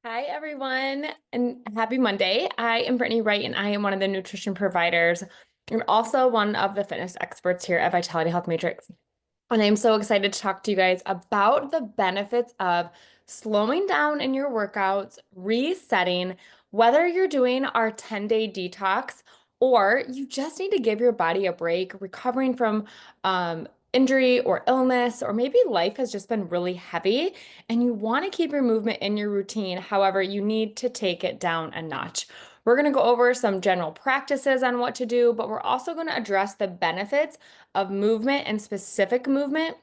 Hi, everyone, and happy Monday. I am Brittany Wright, and I am one of the nutrition providers and also one of the fitness experts here at Vitality Health Matrix. And I'm so excited to talk to you guys about the benefits of slowing down in your workouts, resetting, whether you're doing our 10-day detox or you just need to give your body a break, recovering from injury or illness, or maybe life has just been really heavy and you want to keep your movement in your routine. However, you need to take it down a notch. We're going to go over some general practices on what to do, but we're also going to address the benefits of movement and specific movement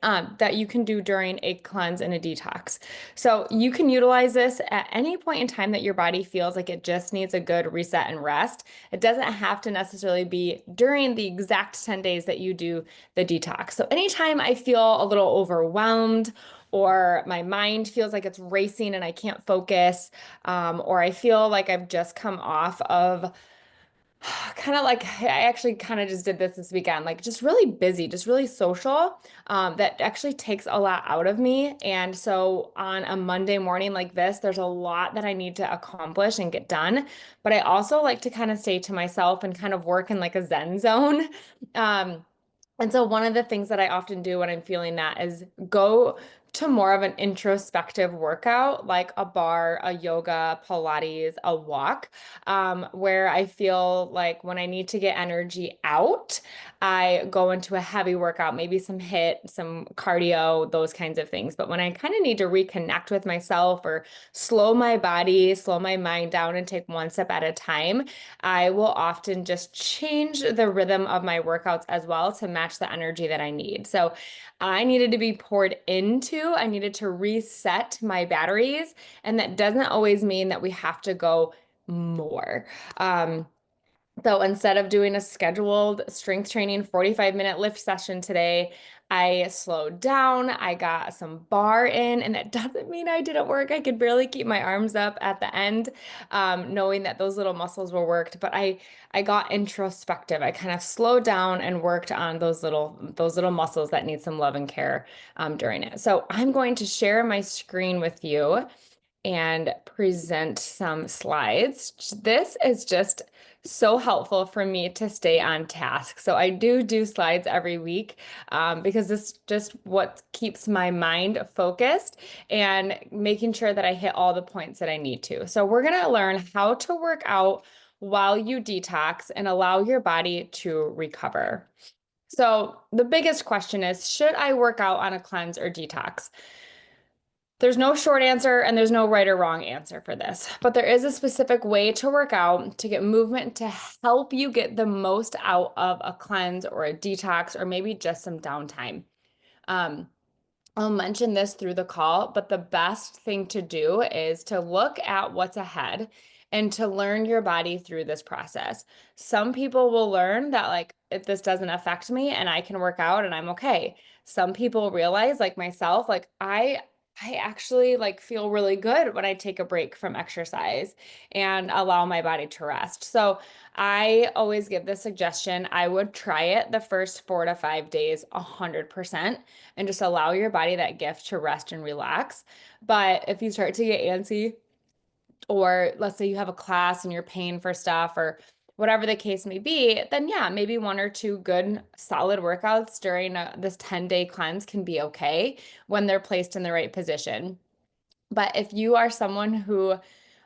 that you can do during a cleanse and a detox. So you can utilize this at any point in time that your body feels like it just needs a good reset and rest. It doesn't have to necessarily be during the exact 10 days that you do the detox. So anytime I feel a little overwhelmed, or my mind feels like it's racing and I can't focus, or I feel like I've just come off of kind of like I actually kind of just did this weekend, like just really busy, just really social. That actually takes a lot out of me. And so on a Monday morning like this, there's a lot that I need to accomplish and get done. But I also like to kind of stay to myself and kind of work in like a Zen zone. Um, and so one of the things that I often do when I'm feeling that is go to more of an introspective workout, like a bar, a yoga, Pilates, a walk, where I feel like when I need to get energy out, I go into a heavy workout, maybe some HIIT, some cardio, those kinds of things. But when I kind of need to reconnect with myself or slow my body, slow my mind down and take one step at a time, I will often just change the rhythm of my workouts as well to match the energy that I need. So I needed to be poured into, I needed to reset my batteries. And that doesn't always mean that we have to go more. Um, so instead of doing a scheduled strength training 45-minute lift session today, I slowed down. I got some bar in, and that doesn't mean I didn't work. I could barely keep my arms up at the end, knowing that those little muscles were worked. But I got introspective. I kind of slowed down and worked on those little muscles that need some love and care during it. So I'm going to share my screen with you and present some slides. This is just so helpful for me to stay on task. So I do slides every week because this just what keeps my mind focused and making sure that I hit all the points that I need to. So we're going to learn how to work out while you detox and allow your body to recover. So the biggest question is, should I work out on a cleanse or detox? There's no short answer and there's no right or wrong answer for this, but there is a specific way to work out to get movement to help you get the most out of a cleanse or a detox or maybe just some downtime. Um, I'll mention this through the call, but the best thing to do is to look at what's ahead and to learn your body through this process. Some people will learn that, like, if this doesn't affect me and I can work out and I'm okay. Some people realize, like myself, like I actually like feel really good when I take a break from exercise and allow my body to rest. So I always give the suggestion I would try it the first 4 to 5 days, 100%, and just allow your body that gift to rest and relax. But if you start to get antsy, or let's say you have a class and you're paying for stuff or whatever the case may be, then yeah, maybe one or two good solid workouts during this 10-day cleanse can be okay when they're placed in the right position. But if you are someone who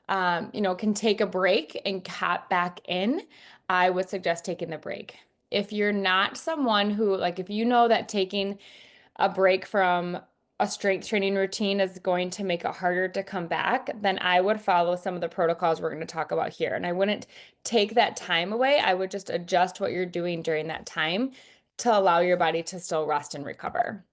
can take a break and cap back in, I would suggest taking the break. If you're not someone who, like, if you know that taking a break from a strength training routine is going to make it harder to come back, then I would follow some of the protocols we're going to talk about here. And I wouldn't take that time away. I would just adjust what you're doing during that time to allow your body to still rest and recover.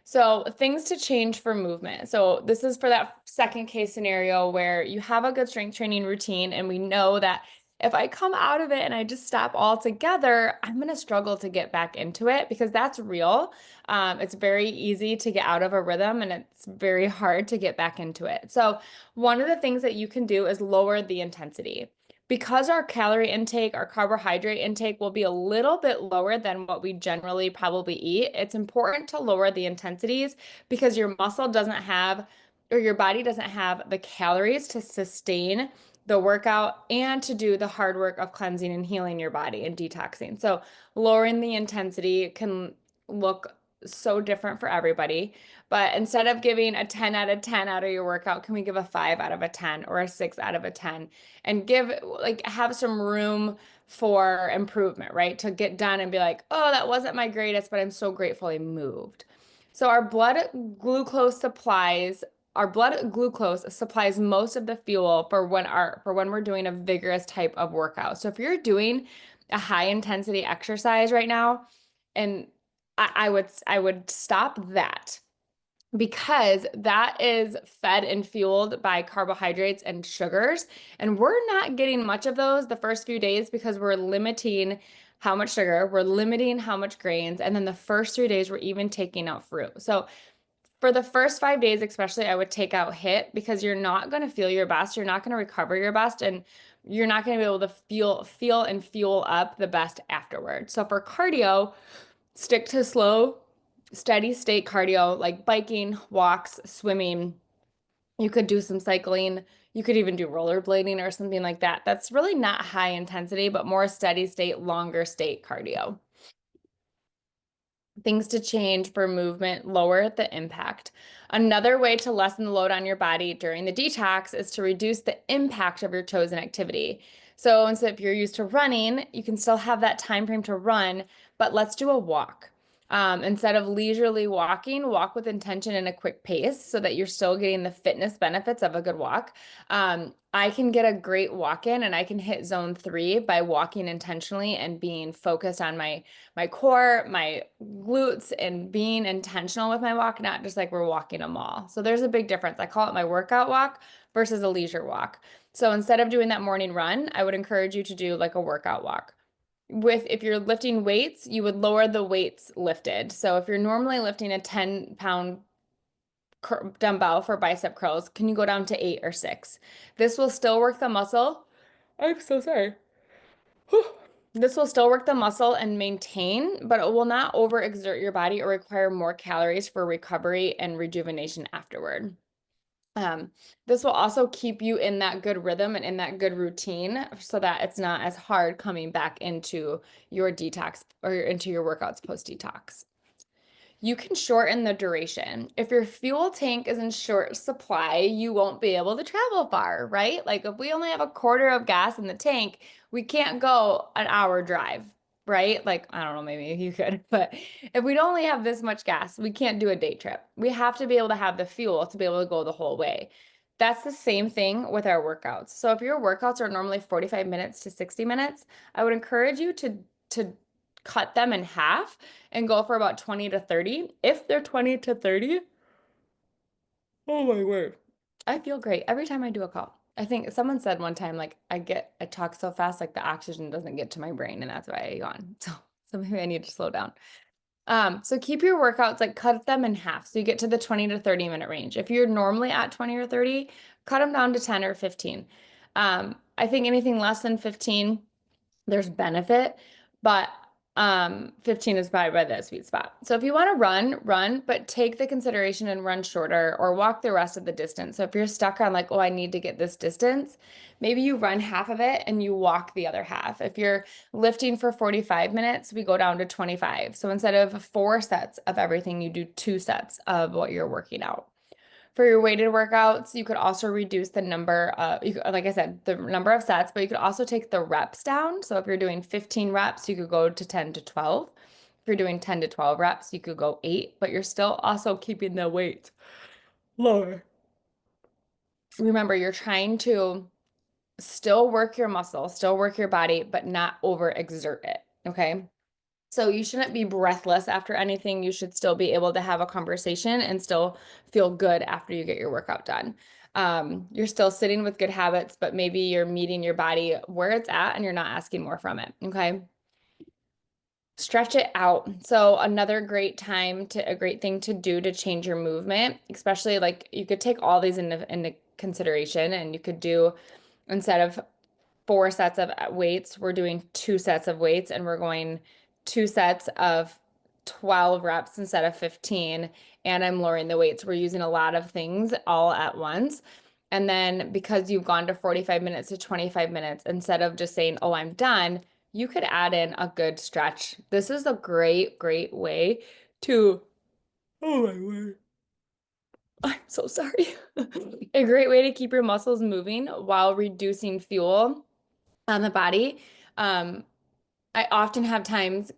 So things to change for movement. So this is for that second case scenario where you have a good strength training routine and we know that if I come out of it and I just stop altogether, I'm going to struggle to get back into it because that's real. It's very easy to get out of a rhythm and it's very hard to get back into it. So one of the things that you can do is lower the intensity. Because our calorie intake, our carbohydrate intake will be a little bit lower than what we generally probably eat, it's important to lower the intensities because your muscle doesn't have or your body doesn't have the calories to sustain the workout and to do the hard work of cleansing and healing your body and detoxing. So lowering the intensity can look so different for everybody. But instead of giving a 10 out of 10 out of your workout, can we give a 5 out of a 10 or a 6 out of a 10 and give like have some room for improvement, right? To get done and be like, oh, that wasn't my greatest, but I'm so grateful I moved. So glucose supplies our blood glucose supplies most of the fuel for when we're doing a vigorous type of workout. So if you're doing a high intensity exercise right now, and I would stop that because that is fed and fueled by carbohydrates and sugars, and we're not getting much of those the first few days because we're limiting how much sugar, we're limiting how much grains, and then the first 3 days we're even taking out fruit. So for the first 5 days, especially, I would take out HIIT because you're not going to feel your best. You're not going to recover your best, and you're not going to be able to feel and fuel up the best afterward. So for cardio, stick to slow, steady state cardio like biking, walks, swimming. You could do some cycling. You could even do rollerblading or something like that. That's really not high intensity, but more steady state, longer state cardio. Things to change for movement, lower the impact. Another way to lessen the load on your body during the detox is to reduce the impact of your chosen activity. So instead, if you're used to running, you can still have that time frame to run, but let's do a walk. Instead of leisurely walking, walk with intention and a quick pace so that you're still getting the fitness benefits of a good walk. I can get a great walk in and I can hit zone 3 by walking intentionally and being focused on my core, my glutes, and being intentional with my walk, not just like we're walking a mall. So there's a big difference. I call it my workout walk versus a leisure walk. So instead of doing that morning run, I would encourage you to do like a workout walk. If you're lifting weights, you would lower the weights lifted. So if you're normally lifting a 10-pound dumbbell for bicep curls, can you go down to 8 or 6? This will still work the muscle. I'm so sorry. This will still work the muscle and maintain, but it will not overexert your body or require more calories for recovery and rejuvenation afterward. This will also keep you in that good rhythm and in that good routine so that it's not as hard coming back into your detox or into your workouts post-detox. You can shorten the duration. If your fuel tank is in short supply, you won't be able to travel far, right? Like if we only have a quarter of gas in the tank, we can't go an hour drive, right? Like, I don't know, maybe you could, but if we only have this much gas, we can't do a day trip. We have to be able to have the fuel to be able to go the whole way. That's the same thing with our workouts. So if your workouts are normally 45 minutes to 60 minutes, I would encourage you to cut them in half and go for about 20 to 30. If they're 20 to 30, oh my word. I feel great every time I do a call. I think someone said one time, like, I talk so fast, like the oxygen doesn't get to my brain, and that's why I yawn. So maybe I need to slow down. So keep your workouts, like cut them in half. So you get to the 20 to 30 minute range. If you're normally at 20 or 30, cut them down to 10 or 15. I think anything less than 15, there's benefit, but 15 is probably by the sweet spot. So if you want to run, but take the consideration and run shorter or walk the rest of the distance. So if you're stuck on like, oh, I need to get this distance, maybe you run half of it and you walk the other half. If you're lifting for 45 minutes, we go down to 25. So instead of 4 sets of everything, you do 2 sets of what you're working out. For your weighted workouts, you could also reduce the number of, like I said, the number of sets, but you could also take the reps down. So if you're doing 15 reps, you could go to 10 to 12. If you're doing 10 to 12 reps, you could go 8, but you're still also keeping the weight lower. Remember, you're trying to still work your muscle, still work your body, but not overexert it. Okay. So you shouldn't be breathless after anything. You should still be able to have a conversation and still feel good after you get your workout done. You're still sitting with good habits, but maybe you're meeting your body where it's at and you're not asking more from it. Okay. Stretch it out. So another a great thing to do to change your movement, especially like you could take all these into consideration and you could do instead of 4 sets of weights, we're doing 2 sets of weights and we're going 2 sets of 12 reps instead of 15, and I'm lowering the weights. We're using a lot of things all at once. And then because you've gone to 45 minutes to 25 minutes, instead of just saying, oh, I'm done, you could add in a good stretch. This is a great, great way to, oh my word. I'm so sorry. A great way to keep your muscles moving while reducing fuel on the body. Um, I often have times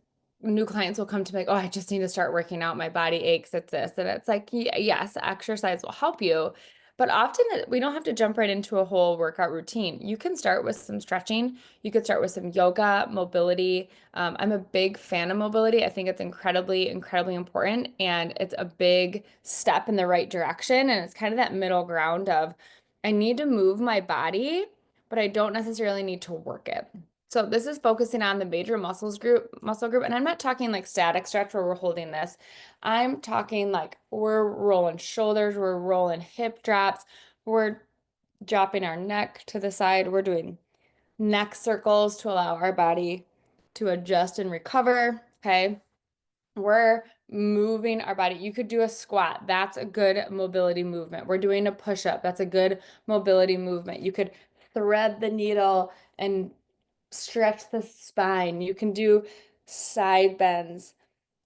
new clients will come to me like, oh, I just need to start working out. My body aches. It's this. And it's like, yes, exercise will help you. But often we don't have to jump right into a whole workout routine. You can start with some stretching. You could start with some yoga, mobility. I'm a big fan of mobility. I think it's incredibly, incredibly important. And it's a big step in the right direction. And it's kind of that middle ground of I need to move my body, but I don't necessarily need to work it. So this is focusing on the major muscle group, and I'm not talking like static stretch where we're holding this. I'm talking like we're rolling shoulders, we're rolling hip drops, we're dropping our neck to the side. We're doing neck circles to allow our body to adjust and recover. Okay. We're moving our body. You could do a squat. That's a good mobility movement. We're doing a push-up. That's a good mobility movement. You could thread the needle and stretch the spine. You can do side bends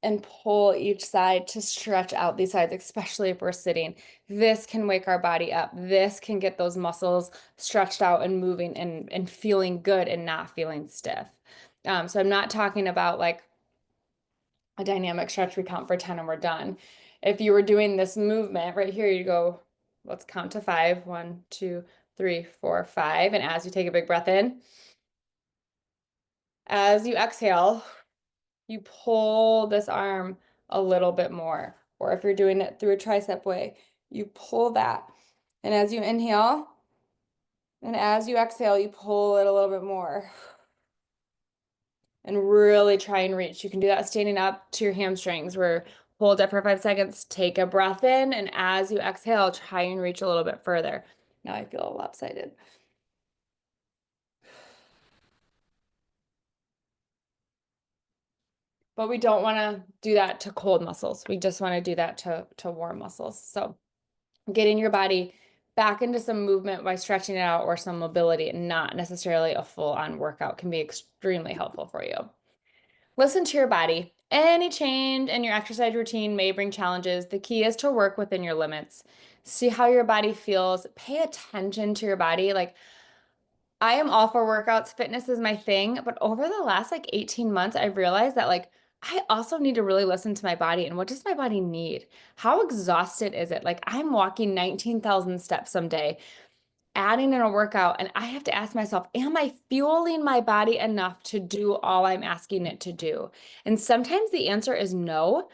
and pull each side to stretch out these sides, especially if we're sitting. This can wake our body up. This can get those muscles stretched out and moving and feeling good and not feeling stiff. So I'm not talking about like a dynamic stretch, we count for 10 and we're done. If you were doing this movement right here, you go, let's count to 5. 1, 2, 3, 4, 5. And as you take a big breath in, as you exhale, you pull this arm a little bit more. Or if you're doing it through a tricep way, you pull that. And as you inhale, and as you exhale, you pull it a little bit more. And really try and reach. You can do that standing up to your hamstrings where hold it for 5 seconds, take a breath in, and as you exhale, try and reach a little bit further. Now I feel lopsided. But we don't want to do that to cold muscles. We just want to do that to warm muscles. So getting your body back into some movement by stretching it out or some mobility, and not necessarily a full-on workout, can be extremely helpful for you. Listen to your body. Any change in your exercise routine may bring challenges. The key is to work within your limits. See how your body feels. Pay attention to your body. Like, I am all for workouts. Fitness is my thing. But over the last like 18 months, I've realized that like I also need to really listen to my body and what does my body need? How exhausted is it? Like, I'm walking 19,000 steps someday, adding in a workout, and I have to ask myself, am I fueling my body enough to do all I'm asking it to do? And sometimes the answer is no.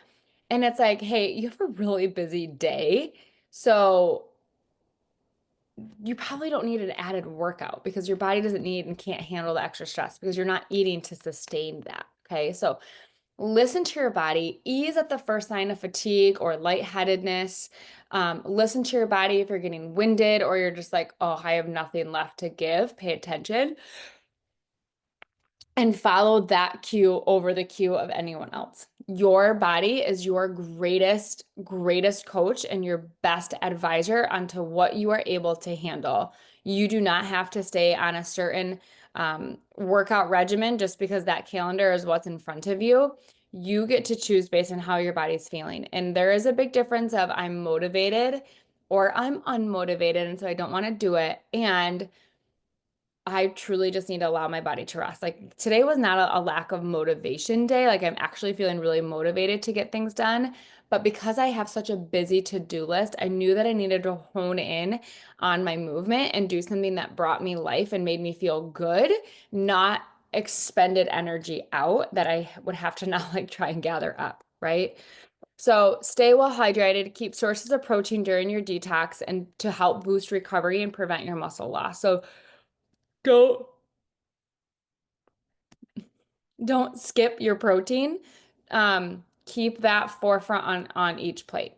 And it's like, hey, you have a really busy day. So you probably don't need an added workout because your body doesn't need and can't handle the extra stress because you're not eating to sustain that. Okay. So listen to your body, ease at the first sign of fatigue or lightheadedness. Listen to your body if you're getting winded or you're just like, oh, I have nothing left to give. Pay attention and follow that cue over the cue of anyone else. Your body is your greatest, greatest coach and your best advisor onto what you are able to handle. You do not have to stay on a certain workout regimen just because that calendar is what's in front of you. You get to choose based on how your body's feeling. And there is a big difference of I'm motivated or I'm unmotivated, and so I don't want to do it. And I truly just need to allow my body to rest. Like today was not a lack of motivation day. Like I'm actually feeling really motivated to get things done. But because I have such a busy to-do list, I knew that I needed to hone in on my movement and do something that brought me life and made me feel good, not expended energy out that I would have to now like try and gather up, right? So stay well hydrated, keep sources of protein during your detox and to help boost recovery and prevent your muscle loss. So go don't skip your protein. Keep that forefront on each plate.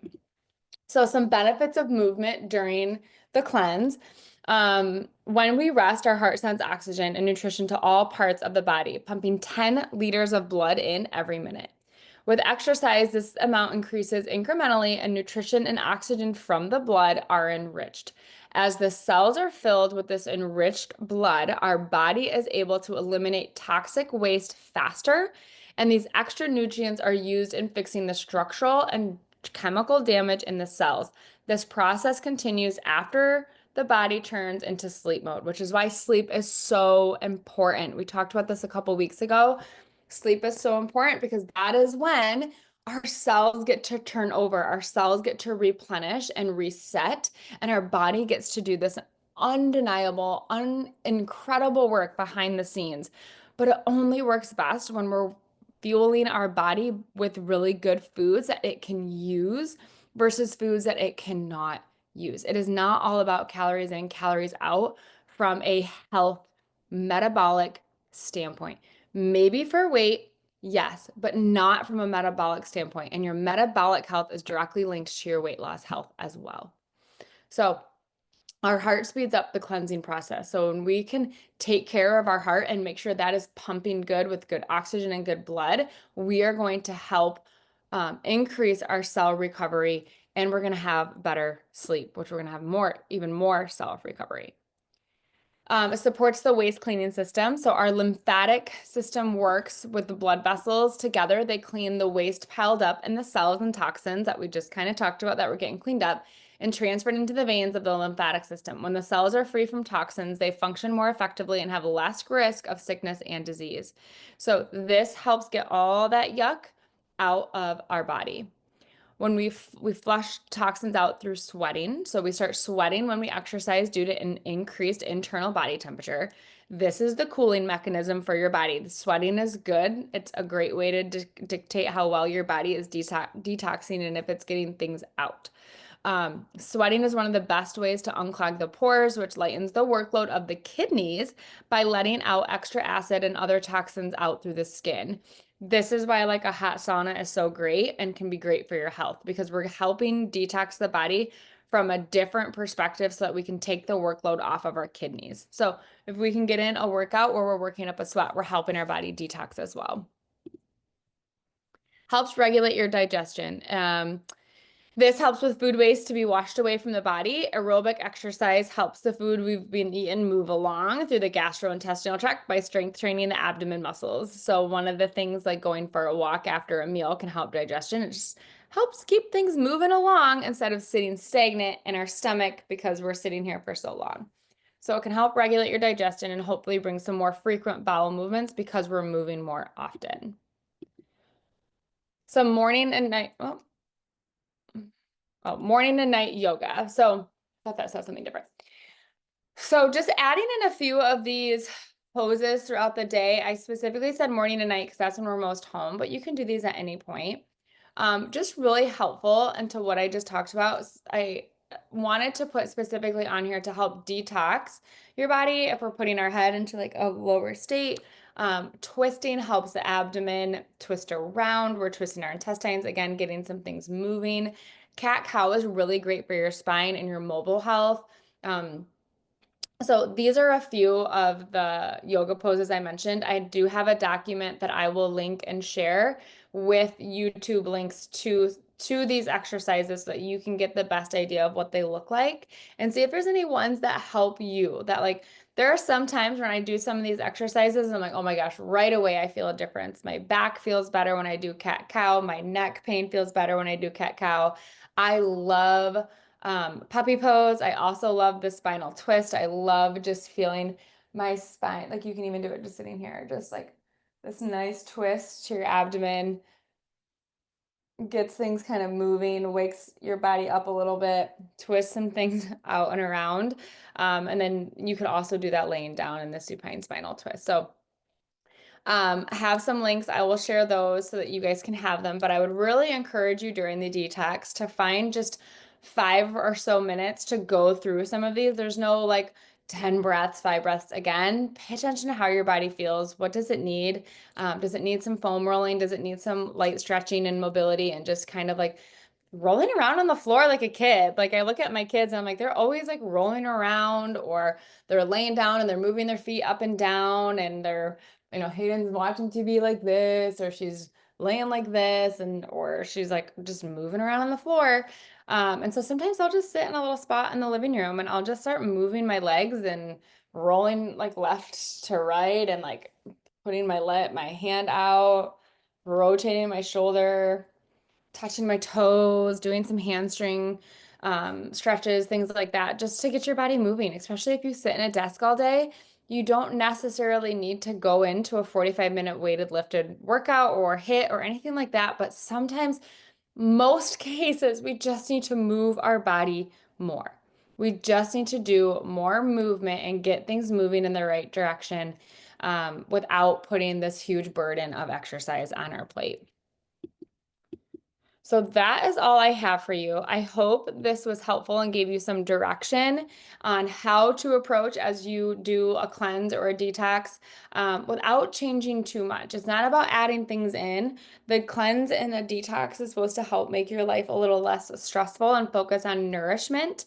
So some benefits of movement during the cleanse. When we rest, our heart sends oxygen and nutrition to all parts of the body, pumping 10 liters of blood in every minute. With exercise, this amount increases incrementally, and nutrition and oxygen from the blood are enriched. As the cells are filled with this enriched blood, our body is able to eliminate toxic waste faster, and these extra nutrients are used in fixing the structural and chemical damage in the cells. This process continues after the body turns into sleep mode, which is why sleep is so important. We talked about this a couple weeks ago. Sleep is so important because that is when our cells get to turn over, our cells get to replenish and reset, and our body gets to do this undeniable, incredible work behind the scenes. But it only works best when we're fueling our body with really good foods that it can use versus foods that it cannot use. It is not all about calories in, calories out from a health metabolic standpoint. Maybe for weight, yes, but not from a metabolic standpoint. And your metabolic health is directly linked to your weight loss health as well. So, our heart speeds up the cleansing process. So when we can take care of our heart and make sure that is pumping good with good oxygen and good blood, we are going to help increase our cell recovery, and we're going to have better sleep, which we're going to have even more cell recovery. It supports the waste cleaning system. So our lymphatic system works with the blood vessels together. They clean the waste piled up in the cells and toxins that we just kind of talked about that were getting cleaned up and transferred into the veins of the lymphatic system. When the cells are free from toxins, they function more effectively and have less risk of sickness and disease. So this helps get all that yuck out of our body. When we flush toxins out through sweating. So we start sweating when we exercise due to an increased internal body temperature. This is the cooling mechanism for your body. The sweating is good. It's a great way to dictate how well your body is detoxing and if it's getting things out. Sweating is one of the best ways to unclog the pores, which lightens the workload of the kidneys by letting out extra acid and other toxins out through the skin. This is why like a hot sauna is so great and can be great for your health because we're helping detox the body from a different perspective so that we can take the workload off of our kidneys. So if we can get in a workout where we're working up a sweat, we're helping our body detox as well. Helps regulate your digestion. This helps with food waste to be washed away from the body. Aerobic exercise helps the food we've been eating move along through the gastrointestinal tract by strength training the abdomen muscles. So one of the things like going for a walk after a meal can help digestion. It just helps keep things moving along instead of sitting stagnant in our stomach because we're sitting here for so long. So it can help regulate your digestion and hopefully bring some more frequent bowel movements because we're moving more often. Some morning and night, morning and night yoga. So I thought that said something different. So just adding in a few of these poses throughout the day. I specifically said morning and night because that's when we're most home, but you can do these at any point. Just really helpful into what I just talked about. I wanted to put specifically on here to help detox your body if we're putting our head into like a lower state. Twisting helps the abdomen twist around. We're twisting our intestines, again, getting some things moving. Cat-cow is really great for your spine and your mobile health. So these are a few of the yoga poses I mentioned. I do have a document that I will link and share with YouTube links to these exercises so that you can get the best idea of what they look like and see if there's any ones that help you. That like there are some times when I do some of these exercises and I'm like, oh my gosh, right away I feel a difference. My back feels better when I do cat-cow. My neck pain feels better when I do cat-cow. I love puppy pose. I also love the spinal twist. I love just feeling my spine. Like you can even do it just sitting here, just like this nice twist to your abdomen, gets things kind of moving, wakes your body up a little bit, twists some things out and around. And then you could also do that laying down in the supine spinal twist. So have some links. I will share those so that you guys can have them. But I would really encourage you during the detox to find just 5 or so minutes to go through some of these. There's no like 10 breaths, 5 breaths. Again, pay attention to how your body feels. What does it need? Does it need some foam rolling? Does it need some light stretching and mobility and just kind of like rolling around on the floor like a kid? Like I look at my kids and I'm like, they're always like rolling around or they're laying down and they're moving their feet up and down and they're Hayden's watching TV like this, or she's laying like this and or she's like just moving around on the floor. And so sometimes I'll just sit in a little spot in the living room and I'll just start moving my legs and rolling like left to right and like putting my hand out, rotating my shoulder, touching my toes, doing some hamstring stretches, things like that, just to get your body moving, especially if you sit in a desk all day. You don't necessarily need to go into a 45-minute weighted lifted workout or hit or anything like that, but sometimes, most cases, we just need to move our body more. We just need to do more movement and get things moving in the right direction without putting this huge burden of exercise on our plate. So that is all I have for you. I hope this was helpful and gave you some direction on how to approach as you do a cleanse or a detox without changing too much. It's not about adding things in. The cleanse and a detox is supposed to help make your life a little less stressful and focus on nourishment.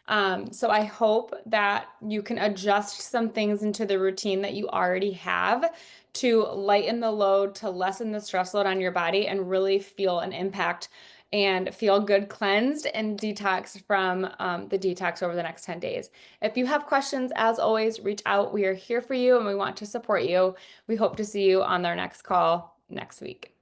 So I hope that you can adjust some things into the routine that you already have to lighten the load, to lessen the stress load on your body, and really feel an impact and feel good, cleansed, and detoxed from the detox over the next 10 days. If you have questions, as always, reach out. We are here for you and we want to support you. We hope to see you on our next call next week.